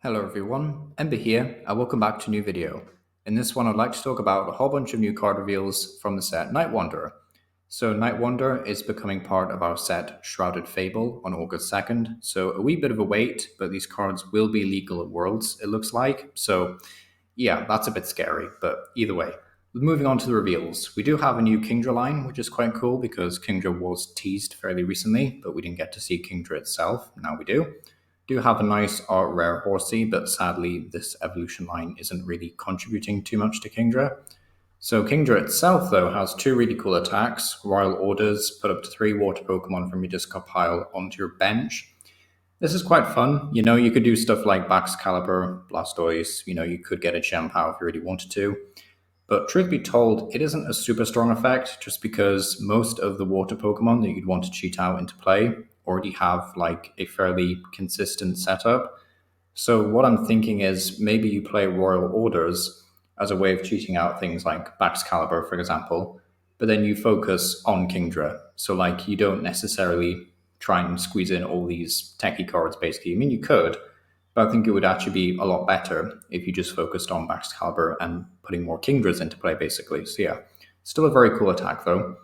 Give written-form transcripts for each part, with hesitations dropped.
Hello everyone, Ember here, and welcome back to a new video. In this one I'd like to talk about a whole bunch of new card reveals from the set Night Wanderer. So Night Wanderer is becoming part of our set Shrouded Fable on August 2nd, so a wee bit of a wait, but these cards will be legal at Worlds, it looks like. So yeah, that's a bit scary, but either way. Moving on to the reveals, we do have a new Kingdra line, which is quite cool because Kingdra was teased fairly recently, but we didn't get to see Kingdra itself, now we do have a nice art rare horsey, but sadly this evolution line isn't really contributing too much to Kingdra. So Kingdra itself, though, has two really cool attacks. Royal Orders, put up to 3 water Pokemon from your discard pile onto your bench. This is quite fun. You could do stuff like Baxcalibur, Blastoise, you could get a Chien-Pao if you really wanted to. But truth be told, it isn't a super strong effect just because most of the water Pokemon that you'd want to cheat out into play already have like a fairly consistent setup. So what I'm thinking is maybe you play Royal Orders as a way of cheating out things like Baxcalibur, for example, but then you focus on Kingdra. So like you don't necessarily try and squeeze in all these techie cards basically. I mean you could, but I think it would actually be a lot better if you just focused on Baxcalibur and putting more Kingdras into play, basically. So yeah, still a very cool attack, though.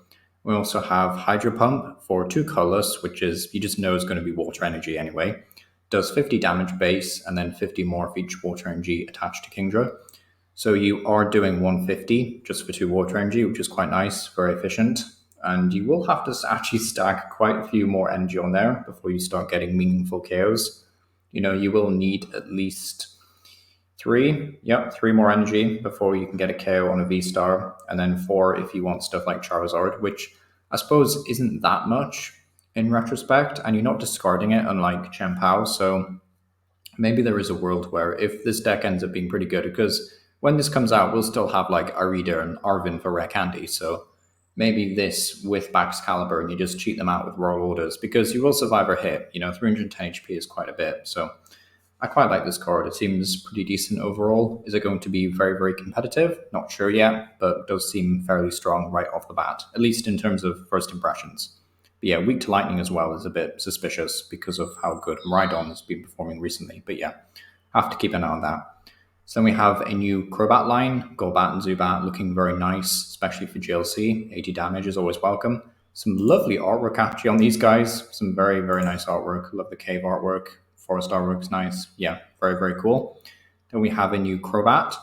We also have Hydro Pump for 2 colors, which is, you just know is going to be water energy anyway. Does 50 damage base, and then 50 more of each water energy attached to Kingdra. So you are doing 150 just for 2 water energy, which is quite nice, very efficient. And you will have to actually stack quite a few more energy on there before you start getting meaningful KOs. You will need at least 3 more energy before you can get a KO on a V-Star, and then 4 if you want stuff like Charizard, which I suppose isn't that much in retrospect, and you're not discarding it unlike Chien-Pao, so maybe there is a world where if this deck ends up being pretty good, because when this comes out, we'll still have like Arida and Arvin for Rare Candy, so maybe this with Baxcalibur and you just cheat them out with Royal Orders, because you will survive a hit. 310 HP is quite a bit, so I quite like this card. It seems pretty decent overall. Is it going to be very, very competitive? Not sure yet, but it does seem fairly strong right off the bat, at least in terms of first impressions. But yeah, weak to lightning as well is a bit suspicious because of how good Rhydon has been performing recently. But yeah, have to keep an eye on that. So then we have a new Crobat line, Golbat and Zubat, looking very nice, especially for GLC. 80 damage is always welcome. Some lovely artwork actually on these guys. Some very, very nice artwork. Love the cave artwork. Forest artwork's nice. Yeah, very, very cool. Then we have a new Crobat,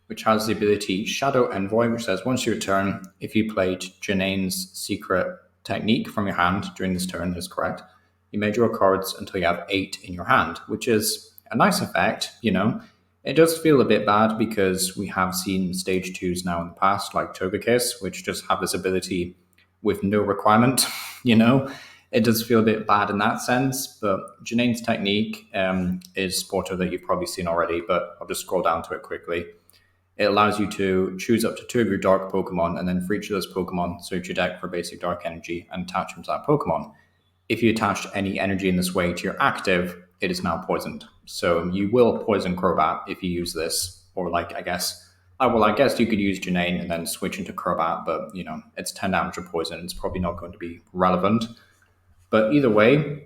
which has the ability Shadow Envoy, which says once your turn, if you played Janine's secret technique from your hand during this turn, that is correct, you may draw cards until you have 8 in your hand, which is a nice effect, It does feel a bit bad because we have seen stage 2s now in the past, like Togekiss, which just have this ability with no requirement, It does feel a bit bad in that sense, but Janine's technique is Sporto that you've probably seen already, but I'll just scroll down to it quickly. It allows you to choose up to 2 of your dark Pokemon, and then for each of those Pokemon, search your deck for basic dark energy and attach them to that Pokemon. If you attach any energy in this way to your active, it is now poisoned. So you will poison Crobat if you use this, or I guess you could use Janine and then switch into Crobat, but it's 10 damage of poison. It's probably not going to be relevant. But either way,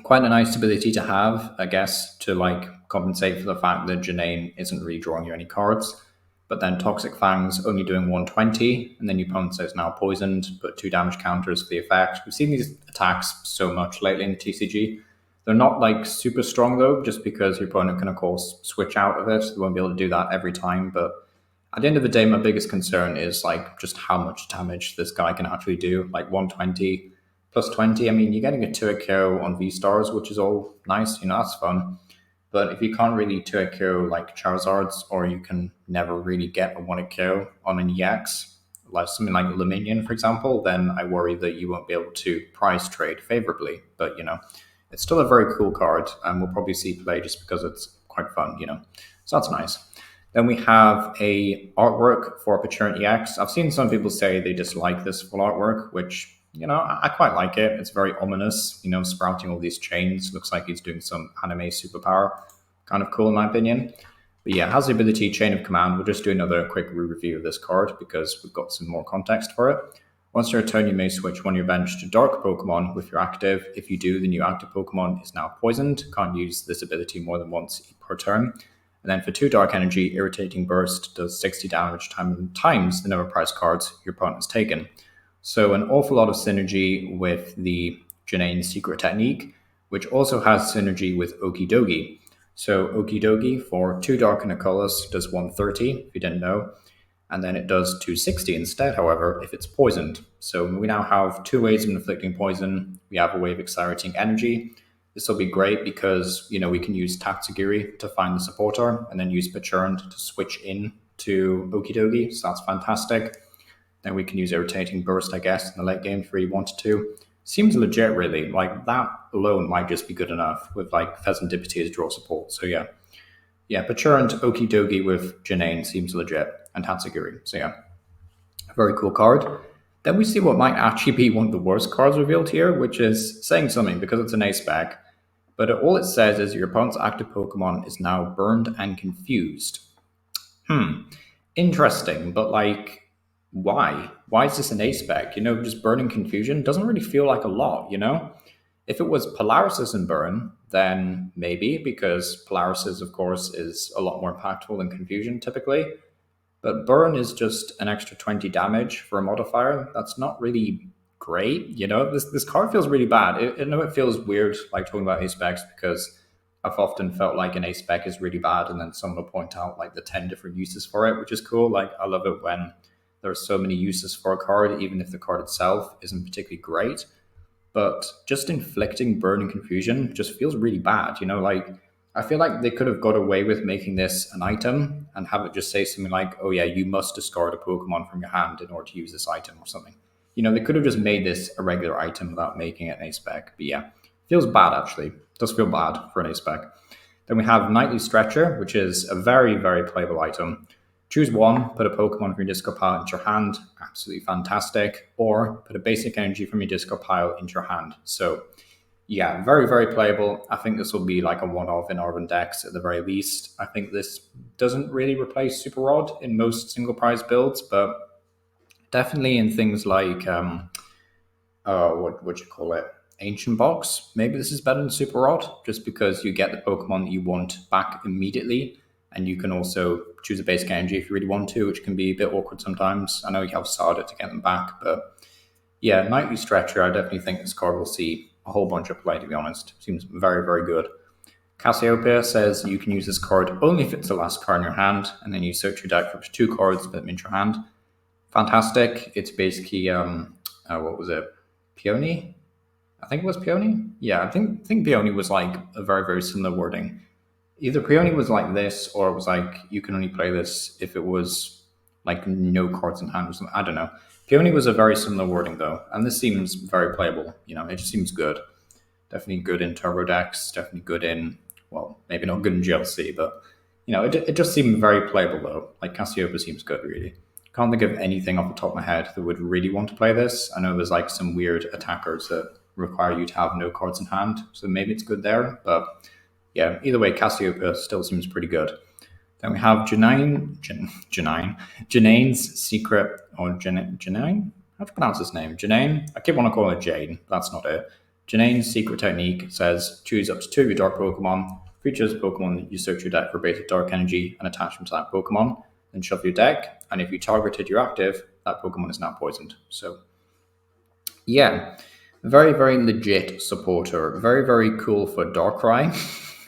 quite a nice ability to have, I guess, to compensate for the fact that Janine isn't really drawing you any cards. But then Toxic Fang's only doing 120, and then your opponent says now poisoned, but 2 damage counters for the effect. We've seen these attacks so much lately in the TCG. They're not super strong though, just because your opponent can of course switch out of it. They won't be able to do that every time, but at the end of the day, my biggest concern is just how much damage this guy can actually do. 120 plus 20. I mean, you're getting a 2-hit KO on V-Stars, which is all nice, that's fun. But if you can't really 2-hit KO like Charizards, or you can never really get a 1-hit KO on an EX, like something like Luminion, for example, then I worry that you won't be able to price trade favorably. But, it's still a very cool card, and we'll probably see play just because it's quite fun, So that's nice. Then we have a artwork for Pecharunt EX. I've seen some people say they dislike this full artwork, which I quite like it. It's very ominous, sprouting all these chains. Looks like he's doing some anime superpower. Kind of cool in my opinion. But yeah, has the ability Chain of Command. We'll just do another quick review of this card because we've got some more context for it. Once your turn, you may switch one of your bench to Dark Pokemon with your active. If you do, the new active Pokemon is now poisoned. Can't use this ability more than once per turn. And then for 2 Dark Energy, Irritating Burst does 60 damage times the number of prize cards your opponent has taken. So an awful lot of synergy with the Janine Secret Technique, which also has synergy with Okidogi. So Okidogi for 2 Dark and a Colorless does 130, if you didn't know. And then it does 260 instead, however, if it's poisoned. So we now have 2 ways of inflicting poison. We have a way of accelerating energy. This will be great because, we can use Tatsugiri to find the supporter and then use Pecharunt to switch in to Okidogi. So that's fantastic. Then we can use Irritating Burst, I guess, in the late game if we wanted to. Seems legit, really. Like, that alone might just be good enough with, Pheasantipity as draw support. So, yeah. Yeah, Pecharunt, Okidogi with Janine seems legit, and Tatsugiri. So, yeah. A very cool card. Then we see what might actually be one of the worst cards revealed here, which is saying something because it's an ACE SPEC. But all it says is your opponent's active Pokemon is now burned and confused. Interesting, but why? Why is this an ACE SPEC? Just burning confusion doesn't really feel like a lot, If it was Polaris and burn, then maybe, because Polaris, of course, is a lot more impactful than confusion typically. But burn is just an extra 20 damage for a modifier. That's not really great, This card feels really bad. I know it feels weird, talking about ACE SPECs, because I've often felt like an ACE SPEC is really bad, and then someone will point out the 10 different uses for it, which is cool. I love it when there are so many uses for a card, even if the card itself isn't particularly great. But just inflicting burn and confusion just feels really bad, I feel like they could have got away with making this an item and have it just say something like, oh yeah, you must discard a Pokemon from your hand in order to use this item or something. They could have just made this a regular item without making it an ACE SPEC. But yeah, feels bad actually. It does feel bad for an ACE SPEC. Then we have Nightly Stretcher, which is a very, very playable item. Choose one, put a Pokemon from your discard pile into your hand, absolutely fantastic, or put a basic energy from your discard pile into your hand. So yeah, very, very playable. I think this will be a one-off in Urban decks at the very least. I think this doesn't really replace Super Rod in most single prize builds, but definitely in things like, what would you call it? Ancient Box. Maybe this is better than Super Rod, just because you get the Pokemon that you want back immediately. And you can also choose a basic energy if you really want to, which can be a bit awkward sometimes. I know you have Shrouded to get them back, but yeah, Nightly Stretcher, I definitely think this card will see a whole bunch of play, to be honest. Seems very, very good. Cassiopeia says you can use this card only if it's the last card in your hand, and then you search your deck for 2 cards, put them into your hand. Fantastic. It's basically, what was it? Peony? I think it was Peony? Yeah, I think Peony was a very, very similar wording. Either Peony was like this, or it was you can only play this if it was no cards in hand or something. I don't know. Peony was a very similar wording though, and this seems very playable. It just seems good. Definitely good in turbo decks. Definitely good in, well, maybe not good in GLC, but it just seemed very playable though. Cassiopeia seems good, really. Can't think of anything off the top of my head that would really want to play this. I know there's some weird attackers that require you to have no cards in hand, so maybe it's good there, but yeah, either way, Cassiopeia still seems pretty good. Then we have Janine's Secret, or Janine? How do you pronounce his name? Janine? I keep wanting to call her Jane. That's not it. Janine's Secret Technique says choose up to 2 of your Dark Pokemon. Features Pokemon, you search your deck for basic Dark Energy and attach them to that Pokemon. Then shuffle your deck, and if you targeted your active, that Pokemon is now poisoned. So, yeah, very, very legit supporter. Very, very cool for Darkrai,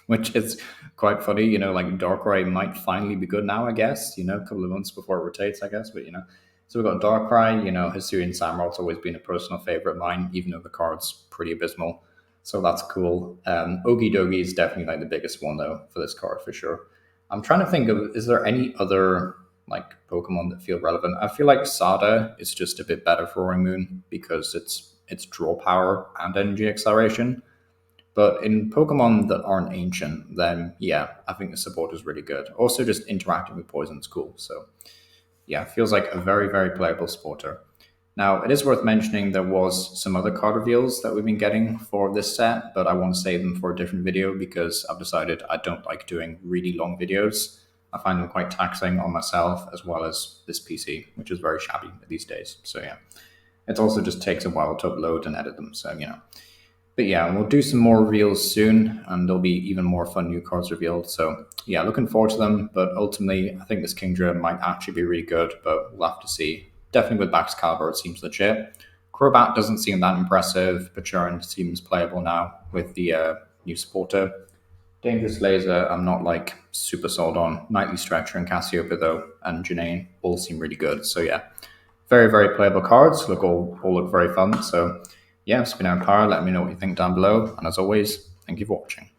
which is quite funny. Darkrai might finally be good now, I guess. A couple of months before it rotates, I guess. But, so we've got Darkrai. Hisuian Samurot's always been a personal favorite of mine, even though the card's pretty abysmal. So that's cool. Okidogi is definitely the biggest one, though, for this card, for sure. I'm trying to think of, is there any other Pokemon that feel relevant? I feel like Sada is just a bit better for Roaring Moon because it's draw power and energy acceleration. But in Pokemon that aren't ancient, then yeah, I think the support is really good. Also, just interacting with poison is cool. So yeah, it feels like a very, very playable supporter. Now, it is worth mentioning there was some other card reveals that we've been getting for this set, but I want to save them for a different video because I've decided I don't like doing really long videos. I find them quite taxing on myself as well as this PC, which is very shabby these days. So yeah. It also just takes a while to upload and edit them, so you know. But yeah, we'll do some more reveals soon, and there'll be even more fun new cards revealed. So yeah, looking forward to them. But ultimately, I think this Kingdra might actually be really good, but we'll have to see. Definitely with Bax Caliber, it seems legit. Crobat doesn't seem that impressive. Pecharunt seems playable now with the new supporter. Dangerous Laser, I'm not like super sold on. Nightly Stretcher and Cassiopeia though, and Janine all seem really good. So yeah, very, very playable cards. All look very fun. So yeah, Spin Empire, let me know what you think down below. And as always, thank you for watching.